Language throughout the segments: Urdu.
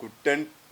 10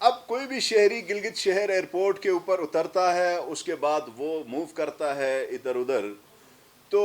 اب کوئی بھی شہری گلگت شہر ایئرپورٹ کے اوپر اترتا ہے، اس کے بعد وہ موو کرتا ہے ادھر ادھر، تو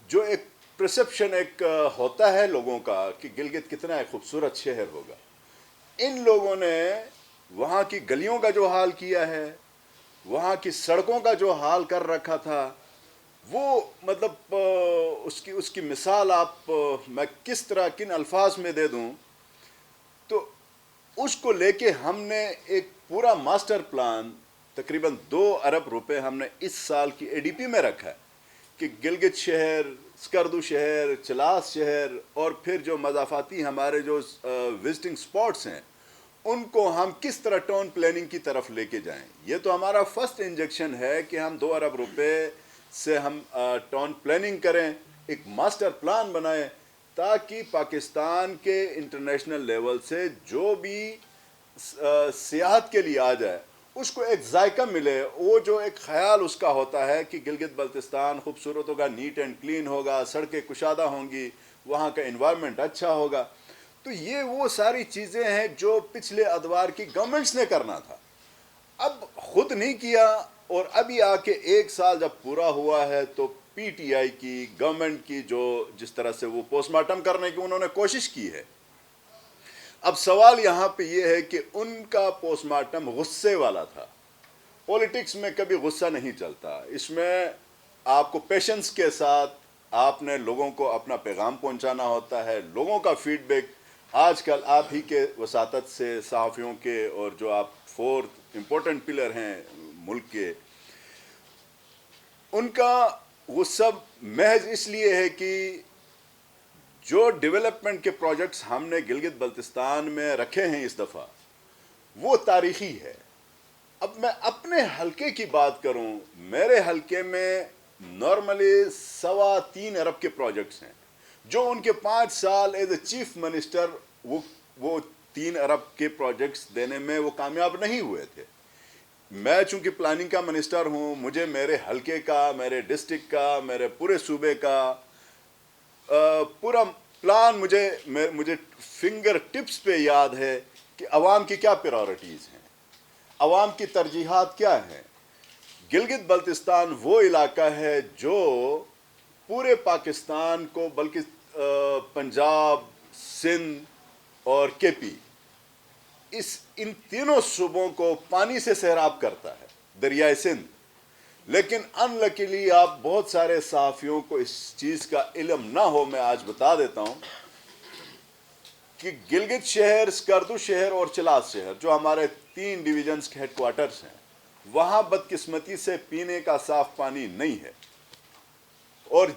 جو ایک پرسپشن ایک ہوتا ہے لوگوں کا کہ گلگت کتنا ایک خوبصورت شہر ہوگا، ان لوگوں نے وہاں کی گلیوں کا جو حال کیا ہے، وہاں کی سڑکوں کا جو حال کر رکھا تھا، وہ مطلب اس کی مثال آپ میں کس طرح کن الفاظ میں دے دوں، تو اس کو لے کے ہم نے ایک پورا ماسٹر پلان تقریباً 2 ارب روپے ہم نے اس سال کی اے ڈی پی میں رکھا ہے کہ گلگت شہر، اسکردو شہر، چلاس شہر اور پھر جو مضافاتی ہمارے جو وزٹنگ سپاٹس ہیں ان کو ہم کس طرح ٹاؤن پلاننگ کی طرف لے کے جائیں۔ یہ تو ہمارا فرسٹ انجیکشن ہے کہ ہم 2 ارب روپے سے ہم ٹاؤن پلاننگ کریں، ایک ماسٹر پلان بنائیں تاکہ پاکستان کے انٹرنیشنل لیول سے جو بھی سیاحت کے لیے آ جائے اس کو ایک ذائقہ ملے، وہ جو ایک خیال اس کا ہوتا ہے کہ گلگت بلتستان خوبصورت ہوگا، نیٹ اینڈ کلین ہوگا، سڑکیں کشادہ ہوں گی، وہاں کا انوائرمنٹ اچھا ہوگا۔ تو یہ وہ ساری چیزیں ہیں جو پچھلے ادوار کی گورنمنٹس نے کرنا تھا، اب خود نہیں کیا، اور ابھی آ کے 1 سال جب پورا ہوا ہے تو پی ٹی آئی کی گورنمنٹ کی جو جس طرح سے وہ پوسٹ مارٹم کرنے کی انہوں نے کوشش کی ہے، اب سوال یہاں پہ یہ ہے کہ ان کا پوسٹ مارٹم غصے والا تھا۔ پولیٹکس میں کبھی غصہ نہیں چلتا، اس میں آپ کو پیشنس کے ساتھ آپ نے لوگوں کو اپنا پیغام پہنچانا ہوتا ہے، لوگوں کا فیڈ بیک آج کل آپ ہی کے وساطت سے، صحافیوں کے، اور جو آپ 4 امپورٹنٹ پلر ہیں ملک کے، ان کا وہ سب محض اس لیے ہے کہ جو ڈیولپمنٹ کے پروجیکٹس ہم نے گلگت بلتستان میں رکھے ہیں اس دفعہ وہ تاریخی ہے۔ اب میں اپنے حلقے کی بات کروں، میرے حلقے میں نارملی 3.25 ارب کے پروجیکٹس ہیں جو ان کے 5 سال ایز اے چیف منسٹر وہ 3 ارب کے پروجیکٹس دینے میں وہ کامیاب نہیں ہوئے تھے۔ میں چونکہ پلاننگ کا منسٹر ہوں، مجھے میرے حلقے کا، میرے ڈسٹرکٹ کا، میرے پورے صوبے کا پورا پلان مجھے فنگر ٹپس پہ یاد ہے کہ عوام کی کیا پرائورٹیز ہیں، عوام کی ترجیحات کیا ہیں۔ گلگت بلتستان وہ علاقہ ہے جو پورے پاکستان کو، بلکہ پنجاب، سندھ اور کے پی، ان تینوں صوبوں کو پانی سے سیراب کرتا ہے، دریائے سندھ۔ لیکن ان لکیلی آپ بہت سارے صحافیوں کو اس چیز کا علم نہ ہو، میں آج بتا دیتا ہوں کہ گلگت شہر، اسکردو شہر اور چلاس شہر جو ہمارے 3 ڈویژنز کے ہیڈ کوارٹرز ہیں، وہاں بدقسمتی سے پینے کا صاف پانی نہیں ہے۔ اور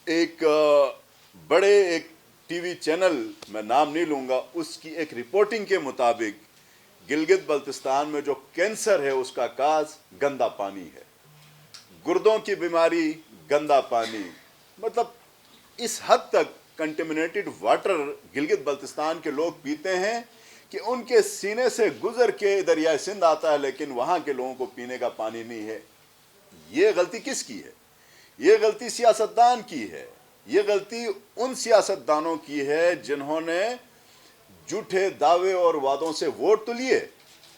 ایک بڑے ایک ٹی وی چینل، میں نام نہیں لوں گا، اس کی ایک رپورٹنگ کے مطابق گلگت بلتستان میں جو کینسر ہے اس کا کاز گندا پانی ہے، گردوں کی بیماری گندا پانی، مطلب اس حد تک کنٹیمنیٹڈ واٹر گلگت بلتستان کے لوگ پیتے ہیں کہ ان کے سینے سے گزر کے دریائے سندھ آتا ہے لیکن وہاں کے لوگوں کو پینے کا پانی نہیں ہے۔ یہ غلطی کس کی ہے؟ یہ غلطی سیاستدان کی ہے، یہ غلطی ان سیاستدانوں کی ہے جنہوں نے جھوٹے دعوے اور وعدوں سے ووٹ تو لیے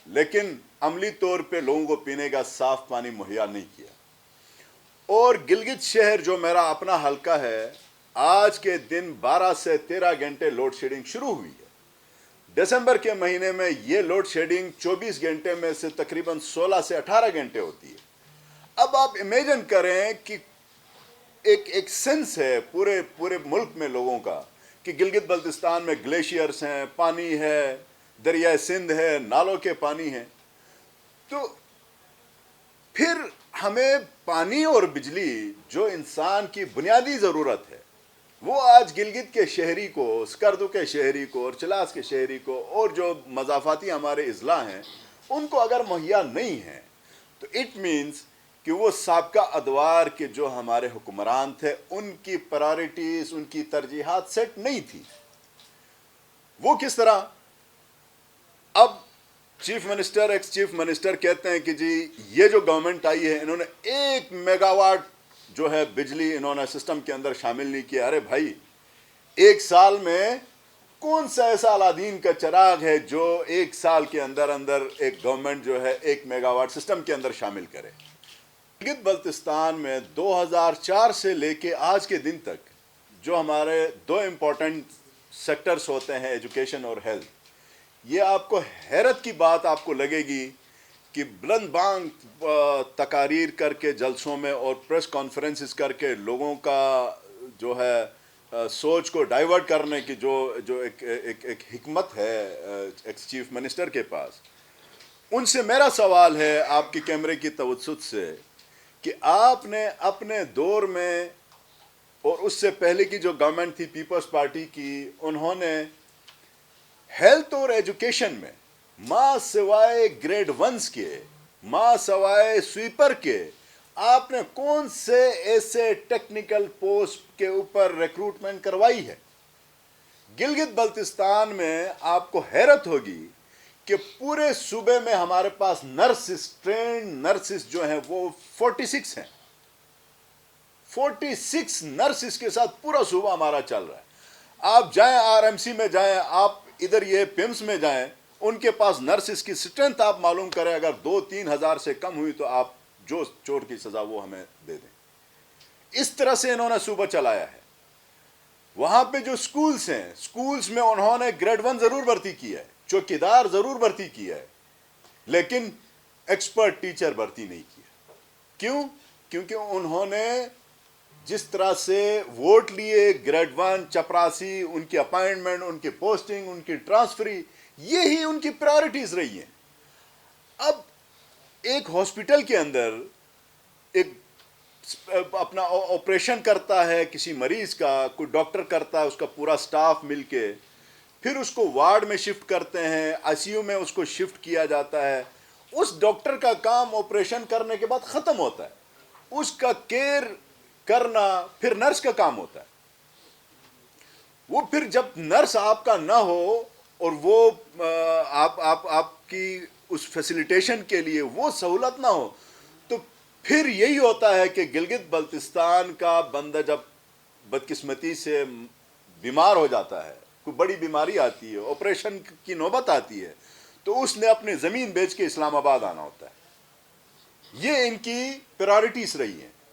لیکن عملی طور پہ لوگوں کو پینے کا صاف پانی مہیا نہیں کیا۔ اور گلگت شہر جو میرا اپنا حلقہ ہے، آج کے دن 12 سے 13 گھنٹے لوڈ شیڈنگ شروع ہوئی ہے۔ دسمبر کے مہینے میں یہ لوڈ شیڈنگ 24 گھنٹے میں سے تقریباً 16 سے 18 گھنٹے ہوتی ہے۔ اب آپ امیجن کریں کہ ایک سینس ہے پورے ملک میں لوگوں کا کہ گلگت بلتستان میں گلیشیئرز ہیں، پانی ہے، دریائے سندھ ہے، نالوں کے پانی ہیں، تو پھر ہمیں پانی اور بجلی جو انسان کی بنیادی ضرورت ہے وہ آج گلگت کے شہری کو، اسکردو کے شہری کو اور چلاس کے شہری کو اور جو مضافاتی ہمارے اضلاع ہیں ان کو اگر مہیا نہیں ہیں تو اٹ مینز کہ وہ سابقہ ادوار کے جو ہمارے حکمران تھے ان کی پرائورٹیز، ان کی ترجیحات سیٹ نہیں تھی۔ وہ کس طرح؟ اب chief minister, x chief minister کہتے ہیں کہ جی یہ جو گورنمنٹ آئی ہے انہوں نے 1 میگا واٹ جو ہے بجلی انہوں نے سسٹم کے اندر شامل نہیں کیا۔ ارے بھائی، 1 سال میں کون سا ایسا الادین کا چراغ ہے جو 1 سال کے اندر اندر ایک گورنمنٹ جو ہے 1 میگا واٹ سسٹم کے اندر شامل کرے؟ گلگت بلتستان میں 2004 سے لے کے آج کے دن تک جو ہمارے 2 امپورٹنٹ سیکٹرز ہوتے ہیں، ایجوکیشن اور ہیلتھ، یہ آپ کو حیرت کی بات آپ کو لگے گی کہ بلند بانگ تقاریر کر کے جلسوں میں اور پریس کانفرنسز کر کے لوگوں کا جو ہے سوچ کو ڈائیورٹ کرنے کی جو ایک حکمت ہے ایکس چیف منسٹر کے پاس، ان سے میرا سوال ہے آپ کی کیمرے کی توسط سے کہ آپ نے اپنے دور میں اور اس سے پہلے کی جو گورنمنٹ تھی پیپلز پارٹی کی، انہوں نے ہیلتھ اور ایجوکیشن میں ماں سوائے گریڈ 1 کے، ماں سوائے سویپر کے، آپ نے کون سے ایسے ٹیکنیکل پوسٹ کے اوپر ریکروٹمنٹ کروائی ہے؟ گلگت بلتستان میں آپ کو حیرت ہوگی کہ پورے صوبے میں ہمارے پاس نرسز، ٹرینڈ نرسز جو ہیں وہ 46 ہیں۔ 46 نرسز کے ساتھ پورا صوبہ ہمارا چل رہا ہے۔ آپ جائیں آر ایم سی میں جائیں، آپ ادھر یہ پیمز میں جائیں، ان کے پاس نرسز کی سٹرینتھ آپ معلوم کریں، اگر 2-3 ہزار سے کم ہوئی تو آپ جو چور کی سزا وہ ہمیں دے دیں۔ اس طرح سے انہوں نے صوبہ چلایا ہے۔ وہاں پہ جو سکولز ہیں، سکولز میں انہوں نے گریڈ 1 ضرور بھرتی کیا ہے، چوکیدار ضرور بھرتی کیا ہے، لیکن ایکسپرٹ ٹیچر بھرتی نہیں کیا۔ کیوں؟ کیونکہ انہوں نے جس طرح سے ووٹ لیے، گریڈ 1 چپراسی، ان کی اپائنٹمنٹ، ان کی پوسٹنگ، ان کی ٹرانسفری، یہی ان کی پرائرٹیز رہی ہیں۔ اب ایک ہاسپٹل کے اندر ایک اپنا آپریشن کرتا ہے کسی مریض کا، کوئی ڈاکٹر کرتا ہے، اس کا پورا سٹاف مل کے، پھر اس کو وارڈ میں شفٹ کرتے ہیں، آئی سی یو میں اس کو شفٹ کیا جاتا ہے۔ اس ڈاکٹر کا کام آپریشن کرنے کے بعد ختم ہوتا ہے، اس کا کیئر کرنا پھر نرس کا کام ہوتا ہے۔ وہ پھر جب نرس آپ کا نہ ہو اور وہ آپ کی اس فیسیلیٹیشن کے لیے وہ سہولت نہ ہو، تو پھر یہی ہوتا ہے کہ گلگت بلتستان کا بندہ جب بدقسمتی سے بیمار ہو جاتا ہے، کوئی بڑی بیماری آتی ہے، آپریشن کی نوبت آتی ہے، تو اس نے اپنی زمین بیچ کے اسلام آباد آنا ہوتا ہے۔ یہ ان کی پرائرٹیز رہی ہیں۔